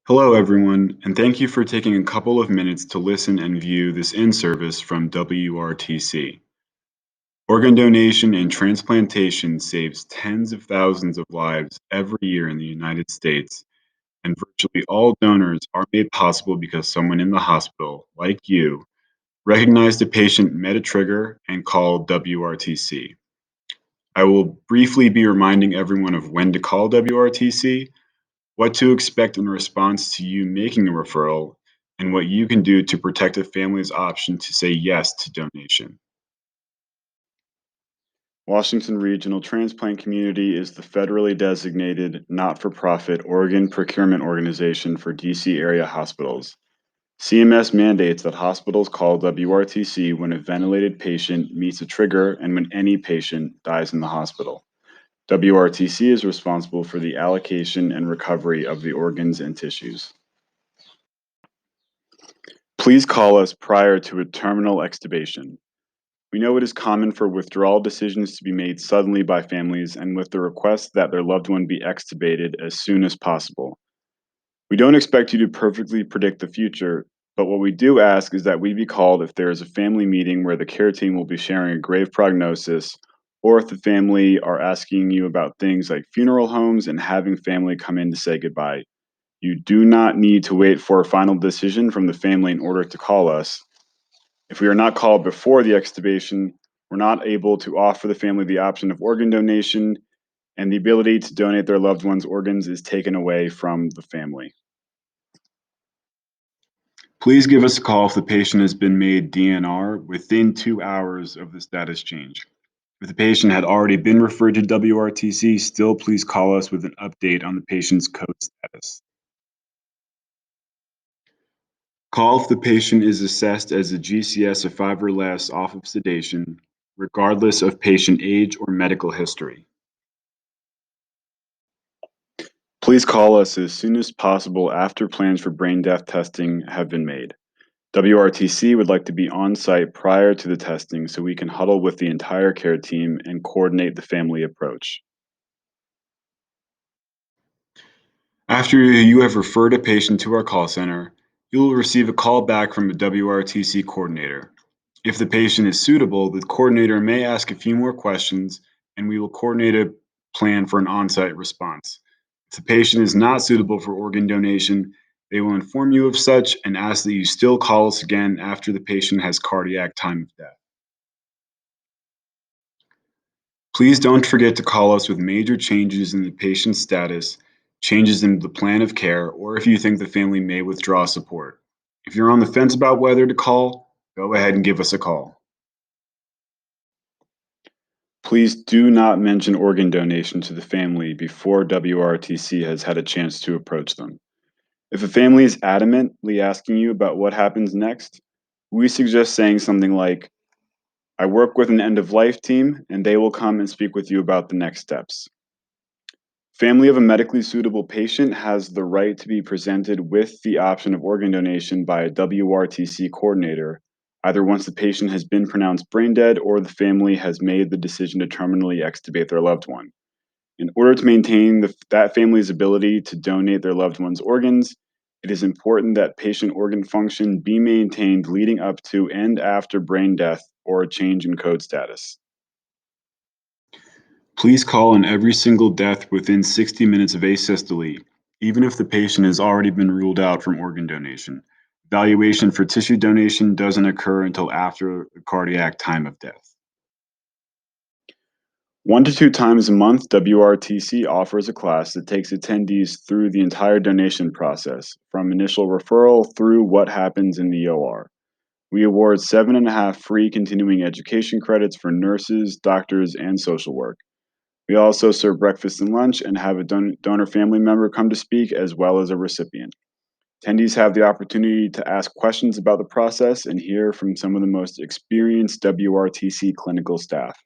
Hello, everyone, and thank you for taking a couple of minutes to listen and view this in-service from WRTC. Organ donation and transplantation saves tens of thousands of lives every year in the United States, and virtually all donors are made possible because someone in the hospital, like you, recognized a patient met a trigger and called WRTC. I will briefly be reminding everyone of when to call WRTC, what to expect in response to you making a referral, and what you can do to protect a family's option to say yes to donation. Washington Regional Transplant Community is the federally designated not-for-profit organ procurement organization for DC area hospitals. CMS mandates that hospitals call WRTC when a ventilated patient meets a trigger and when any patient dies in the hospital. WRTC is responsible for the allocation and recovery of the organs and tissues. Please call us prior to a terminal extubation. We know it is common for withdrawal decisions to be made suddenly by families and with the request that their loved one be extubated as soon as possible. We don't expect you to perfectly predict the future, but what we do ask is that we be called if there is a family meeting where the care team will be sharing a grave prognosis, or if the family are asking you about things like funeral homes and having family come in to say goodbye. You do not need to wait for a final decision from the family in order to call us. If we are not called before the extubation, we're not able to offer the family the option of organ donation, and the ability to donate their loved one's organs is taken away from the family. Please give us a call if the patient has been made DNR within 2 hours of the status change. If the patient had already been referred to WRTC, still please call us with an update on the patient's code status. Call if the patient is assessed as a GCS of 5 or less off of sedation, regardless of patient age or medical history. Please call us as soon as possible after plans for brain death testing have been made. WRTC would like to be on site prior to the testing so we can huddle with the entire care team and coordinate the family approach. After you have referred a patient to our call center, you will receive a call back from a WRTC coordinator. If the patient is suitable, the coordinator may ask a few more questions and we will coordinate a plan for an on-site response. If the patient is not suitable for organ donation, they will inform you of such and ask that you still call us again after the patient has cardiac time of death. Please don't forget to call us with major changes in the patient's status, changes in the plan of care, or if you think the family may withdraw support. If you're on the fence about whether to call, go ahead and give us a call. Please do not mention organ donation to the family before WRTC has had a chance to approach them. If a family is adamantly asking you about what happens next, we suggest saying something like, I work with an end of life team and they will come and speak with you about the next steps. Family of a medically suitable patient has the right to be presented with the option of organ donation by a WRTC coordinator, either once the patient has been pronounced brain dead or the family has made the decision to terminally extubate their loved one. In order to maintain that family's ability to donate their loved one's organs, it is important that patient organ function be maintained leading up to and after brain death or a change in code status. Please call on every single death within 60 minutes of asystole, even if the patient has already been ruled out from organ donation. Evaluation for tissue donation doesn't occur until after the cardiac time of death. 1 to 2 times a month, WRTC offers a class that takes attendees through the entire donation process, from initial referral through what happens in the OR. We award 7.5 free continuing education credits for nurses, doctors, and social work. We also serve breakfast and lunch and have a donor family member come to speak as well as a recipient. Attendees have the opportunity to ask questions about the process and hear from some of the most experienced WRTC clinical staff.